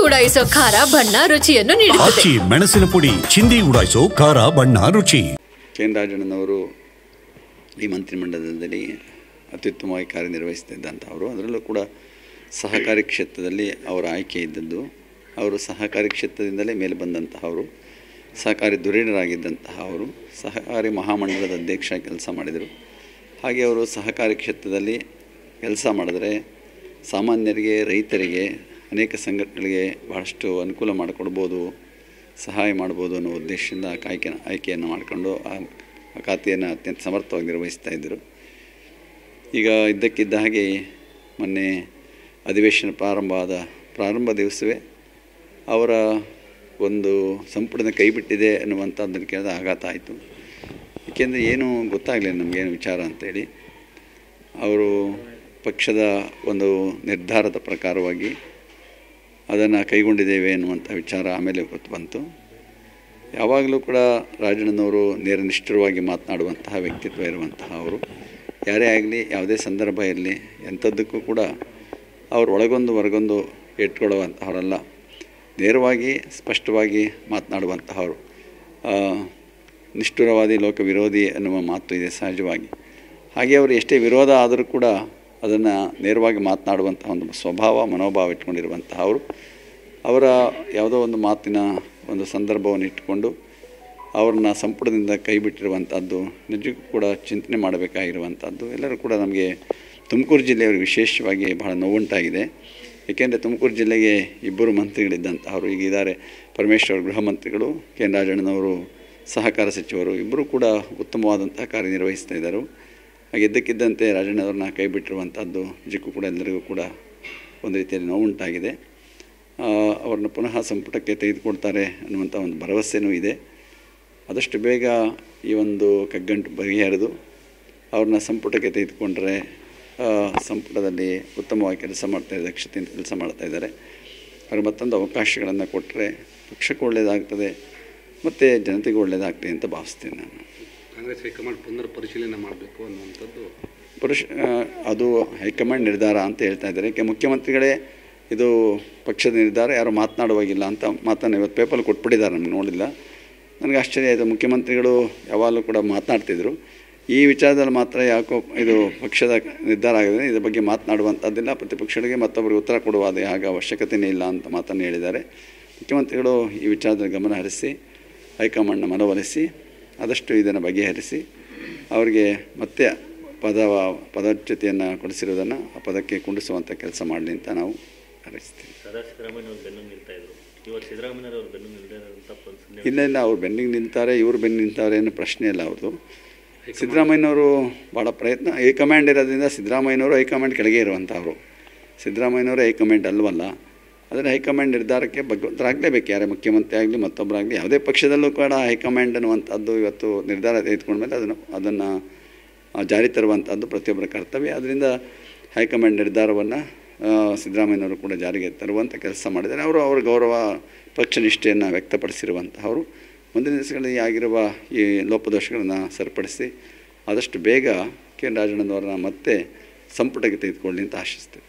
ಉಡಾಯಿಸೋ ಖಾರ ಬಣ್ಣ ರುಚಿಯನ್ನು ನೀಡುತ್ತದೆ. ಮೆಣಸಿನ ಪುಡಿ ಚಿಂದಿ ಉಡಾಯಿಸೋ ಖಾರ ಬಣ್ಣ ರುಚಿ. ಕೆ.ಎನ್. ರಾಜಣ್ಣನವರು ಈ ಮಂತ್ರಿಮಂಡಲದಲ್ಲಿ ಅತ್ಯುತ್ತಮವಾಗಿ ಕಾರ್ಯನಿರ್ವಹಿಸ್ತಿದ್ದಂಥವರು. ಅದರಲ್ಲೂ ಕೂಡ ಸಹಕಾರಿ ಕ್ಷೇತ್ರದಲ್ಲಿ ಅವರ ಆಯ್ಕೆ ಇದ್ದದ್ದು. ಅವರು ಸಹಕಾರಿ ಕ್ಷೇತ್ರದಿಂದಲೇ ಮೇಲೆ ಬಂದಂತಹವರು, ಸಹಕಾರಿ ಧುರೀಣರಾಗಿದ್ದಂತಹ ಅವರು ಸಹಕಾರಿ ಮಹಾಮಂಡಲದ ಅಧ್ಯಕ್ಷ ಕೆಲಸ ಮಾಡಿದರು. ಹಾಗೆ ಅವರು ಸಹಕಾರಿ ಕ್ಷೇತ್ರದಲ್ಲಿ ಕೆಲಸ ಮಾಡಿದ್ರೆ ಸಾಮಾನ್ಯರಿಗೆ, ರೈತರಿಗೆ, ಅನೇಕ ಸಂಘಟನೆಗಳಿಗೆ ಭಾಳಷ್ಟು ಅನುಕೂಲ ಮಾಡಿಕೊಡ್ಬೋದು, ಸಹಾಯ ಮಾಡ್ಬೋದು ಅನ್ನೋ ಉದ್ದೇಶದಿಂದ ಆಯ್ಕೆಯನ್ನು ಮಾಡಿಕೊಂಡು ಆ ಖಾತೆಯನ್ನು ಅತ್ಯಂತ ಸಮರ್ಥವಾಗಿ ನಿರ್ವಹಿಸ್ತಾ ಇದ್ದರು. ಈಗ ಇದ್ದಕ್ಕಿದ್ದ ಹಾಗೆ ಮೊನ್ನೆ ಅಧಿವೇಶನ ಪ್ರಾರಂಭ ದಿವಸವೇ ಅವರ ಒಂದು ಸಂಪುಟದ ಕೈ ಬಿಟ್ಟಿದೆ ಅನ್ನುವಂಥದ್ದನ್ನು ಕೇಳಿದ ಆಘಾತ ಆಯಿತು. ಏಕೆಂದರೆ ಏನೂ ಗೊತ್ತಾಗಲಿಲ್ಲ ನಮಗೇನು ವಿಚಾರ ಅಂತೇಳಿ. ಅವರು ಪಕ್ಷದ ಒಂದು ನಿರ್ಧಾರದ ಪ್ರಕಾರವಾಗಿ ಅದನ್ನು ಕೈಗೊಂಡಿದ್ದೇವೆ ಅನ್ನುವಂಥ ವಿಚಾರ ಆಮೇಲೆ ಗೊತ್ತು ಬಂತು. ಯಾವಾಗಲೂ ಕೂಡ ರಾಜಣ್ಣನವರು ನಿಷ್ಠುರವಾಗಿ ಮಾತನಾಡುವಂತಹ ವ್ಯಕ್ತಿತ್ವ ಇರುವಂತಹ ಅವರು. ಯಾರೇ ಆಗಲಿ, ಯಾವುದೇ ಸಂದರ್ಭ ಇರಲಿ, ಎಂಥದ್ದಕ್ಕೂ ಕೂಡ ಅವರು ಒಳಗೊಂದು ಹೊರಗೊಂದು ಇಟ್ಕೊಳ್ಳುವಂತಹವರಲ್ಲ. ನೇರವಾಗಿ ಸ್ಪಷ್ಟವಾಗಿ ಮಾತನಾಡುವಂತಹವರು. ನಿಷ್ಠುರವಾದಿ ಲೋಕ ವಿರೋಧಿ ಅನ್ನುವ ಮಾತು ಇದೆ ಸಹಜವಾಗಿ. ಹಾಗೆ ಅವರು ಎಷ್ಟೇ ವಿರೋಧ ಆದರೂ ಕೂಡ ಅದನ್ನು ನೇರವಾಗಿ ಮಾತನಾಡುವಂತಹ ಒಂದು ಸ್ವಭಾವ, ಮನೋಭಾವ ಇಟ್ಕೊಂಡಿರುವಂತಹವರು. ಅವರ ಯಾವುದೋ ಒಂದು ಮಾತಿನ ಒಂದು ಸಂದರ್ಭವನ್ನು ಇಟ್ಟುಕೊಂಡು ಅವ್ರನ್ನ ಸಂಪುಟದಿಂದ ಕೈ ಬಿಟ್ಟಿರುವಂಥದ್ದು ನಿಜಕ್ಕೂ ಕೂಡ ಚಿಂತನೆ ಮಾಡಬೇಕಾಗಿರುವಂಥದ್ದು. ಎಲ್ಲರೂ ಕೂಡ ನಮಗೆ ತುಮಕೂರು ಜಿಲ್ಲೆಯವರು ವಿಶೇಷವಾಗಿ ಬಹಳ ನೋವುಂಟಾಗಿದೆ. ಏಕೆಂದರೆ ತುಮಕೂರು ಜಿಲ್ಲೆಗೆ ಇಬ್ಬರು ಮಂತ್ರಿಗಳಿದ್ದಂಥವರು ಈಗ ಇದ್ದಾರೆ. ಪರಮೇಶ್ವರ್ ಗೃಹ ಮಂತ್ರಿಗಳು, ಕೆ.ಎನ್. ರಾಜಣ್ಣನವರು ಸಹಕಾರ ಸಚಿವರು. ಇಬ್ಬರು ಕೂಡ ಉತ್ತಮವಾದಂತಹ ಕಾರ್ಯನಿರ್ವಹಿಸ್ತಾ ಇದ್ದರು. ಹಾಗೆ ಇದ್ದಕ್ಕಿದ್ದಂತೆ ರಾಜಣ್ಣವ್ರನ್ನ ಕೈ ಬಿಟ್ಟಿರುವಂಥದ್ದು ನಿಜಕ್ಕೂ ಕೂಡ ಎಲ್ಲರಿಗೂ ಕೂಡ ಒಂದು ರೀತಿಯಲ್ಲಿ ನೋವುಂಟಾಗಿದೆ. ಅವ್ರನ್ನ ಪುನಃ ಸಂಪುಟಕ್ಕೆ ತೆಗೆದುಕೊಳ್ತಾರೆ ಅನ್ನುವಂಥ ಒಂದು ಭರವಸೆಯೂ ಇದೆ. ಆದಷ್ಟು ಬೇಗ ಈ ಒಂದು ಕಗ್ಗಂಟು ಬಗೆಹರಿದು ಅವ್ರನ್ನ ಸಂಪುಟಕ್ಕೆ ತೆಗೆದುಕೊಂಡ್ರೆ ಸಂಪುಟದಲ್ಲಿ ಉತ್ತಮವಾಗಿ ಕೆಲಸ ಮಾಡ್ತಾಯಿದ್ದಾರೆ, ದಕ್ಷತೆಯಿಂದ ಕೆಲಸ ಮಾಡ್ತಾಯಿದ್ದಾರೆ. ಅವ್ರಿಗೆ ಮತ್ತೊಂದು ಅವಕಾಶಗಳನ್ನು ಕೊಟ್ಟರೆ ಪಕ್ಷಕ್ಕೂ ಒಳ್ಳೆಯದಾಗ್ತದೆ ಮತ್ತು ಜನತೆಗೂ ಒಳ್ಳೆಯದಾಗ್ತದೆ ಅಂತ ಭಾವಿಸ್ತೇನೆ ನಾನು. ಕಾಂಗ್ರೆಸ್ ಹೈಕಮಾಂಡ್ ಪುನರ್ ಪರಿಶೀಲನೆ ಮಾಡಬೇಕು ಅನ್ನುವಂಥದ್ದು ಅದು ಹೈಕಮಾಂಡ್ ನಿರ್ಧಾರ ಅಂತ ಹೇಳ್ತಾ ಇದ್ದಾರೆ. ಮುಖ್ಯಮಂತ್ರಿಗಳೇ ಇದು ಪಕ್ಷದ ನಿರ್ಧಾರ, ಯಾರು ಮಾತನಾಡುವಾಗಿಲ್ಲ ಅಂತ ಮಾತನ್ನು ಇವತ್ತು ಪೇಪರ್ ಕೊಟ್ಬಿಟ್ಟಿದ್ದಾರೆ. ನಮ್ಗೆ ನೋಡಿಲ್ಲ. ನನಗೆ ಆಶ್ಚರ್ಯ ಆಯಿತು. ಮುಖ್ಯಮಂತ್ರಿಗಳು ಯಾವಾಗಲೂ ಕೂಡ ಮಾತನಾಡ್ತಿದ್ರು. ಈ ವಿಚಾರದಲ್ಲಿ ಮಾತ್ರ ಯಾಕೋ ಇದು ಪಕ್ಷದ ನಿರ್ಧಾರ ಆಗಿದೆ, ಇದ್ರ ಬಗ್ಗೆ ಮಾತನಾಡುವಂಥದ್ದಿಲ್ಲ, ಪ್ರತಿಪಕ್ಷಗಳಿಗೆ ಮತ್ತೊಬ್ಬರಿಗೆ ಉತ್ತರ ಕೊಡುವ ಆಗ ಅವಶ್ಯಕತೆಯೇ ಇಲ್ಲ ಅಂತ ಮಾತನ್ನು ಹೇಳಿದ್ದಾರೆ. ಮುಖ್ಯಮಂತ್ರಿಗಳು ಈ ವಿಚಾರದಲ್ಲಿ ಗಮನ ಹರಿಸಿ ಹೈಕಮಾಂಡ್ನ ಮನವೊಲಿಸಿ ಆದಷ್ಟು ಇದನ್ನು ಬಗೆಹರಿಸಿ ಅವರಿಗೆ ಮತ್ತೆ ಪದಚ್ಯುತಿಯನ್ನು ಕೊಡಿಸಿರೋದನ್ನು ಆ ಪದಕ್ಕೆ ಕುಂಡಿಸುವಂಥ ಕೆಲಸ ಮಾಡಲಿ ಅಂತ ನಾವು ಹಾರೈಸ್ತೀವಿ. ಇಲ್ಲ, ಅವ್ರು ಬೆನ್ನಿಗೆ ನಿಲ್ತಾರೆ, ಇವರು ಬೆನ್ನಿಗೆ ನಿಲ್ತಾರೆ ಅನ್ನೋ ಪ್ರಶ್ನೆ ಇಲ್ಲ ಅವ್ರದ್ದು. ಸಿದ್ದರಾಮಯ್ಯನವರು ಭಾಳ ಪ್ರಯತ್ನ, ಹೈಕಮಾಂಡ್ ಇರೋದ್ರಿಂದ ಸಿದ್ದರಾಮಯ್ಯನವರು ಹೈಕಮಾಂಡ್ ಕೆಳಗೆ ಇರುವಂಥವ್ರು. ಸಿದ್ದರಾಮಯ್ಯನವರು ಹೈಕಮಾಂಡ್ ಅಲ್ವಲ್ಲ. ಆದರೆ ಹೈಕಮಾಂಡ್ ನಿರ್ಧಾರಕ್ಕೆ ಭಗವಂತರಾಗಲೇಬೇಕು. ಯಾರೇ ಮುಖ್ಯಮಂತ್ರಿ ಆಗಲಿ ಮತ್ತೊಬ್ಬರಾಗಲಿ, ಯಾವುದೇ ಪಕ್ಷದಲ್ಲೂ ಕೂಡ ಹೈಕಮಾಂಡ್ ಅನ್ನುವಂಥದ್ದು ಇವತ್ತು ನಿರ್ಧಾರ ತೆಗೆದುಕೊಂಡ್ಮೇಲೆ ಅದನ್ನು ಜಾರಿ ತರುವಂಥದ್ದು ಪ್ರತಿಯೊಬ್ಬರ ಕರ್ತವ್ಯ. ಅದರಿಂದ ಹೈಕಮಾಂಡ್ ನಿರ್ಧಾರವನ್ನು ಸಿದ್ದರಾಮಯ್ಯನವರು ಕೂಡ ಜಾರಿಗೆ ತರುವಂಥ ಕೆಲಸ ಮಾಡಿದ್ದಾರೆ. ಅವರು ಅವರ ಗೌರವ ಪಕ್ಷ ನಿಷ್ಠೆಯನ್ನು ವ್ಯಕ್ತಪಡಿಸಿರುವಂತಹವರು. ಮುಂದಿನ ದಿವಸಗಳಲ್ಲಿ ಆಗಿರುವ ಈ ಲೋಪದೋಷಗಳನ್ನು ಸರಿಪಡಿಸಿ ಆದಷ್ಟು ಬೇಗ ಕೆ.ಎನ್. ರಾಜಣ್ಣನವರನ್ನ ಮತ್ತೆ ಸಂಪುಟಕ್ಕೆ ತೆಗೆದುಕೊಳ್ಳಿ ಅಂತ ಆಶಿಸ್ತೇವೆ.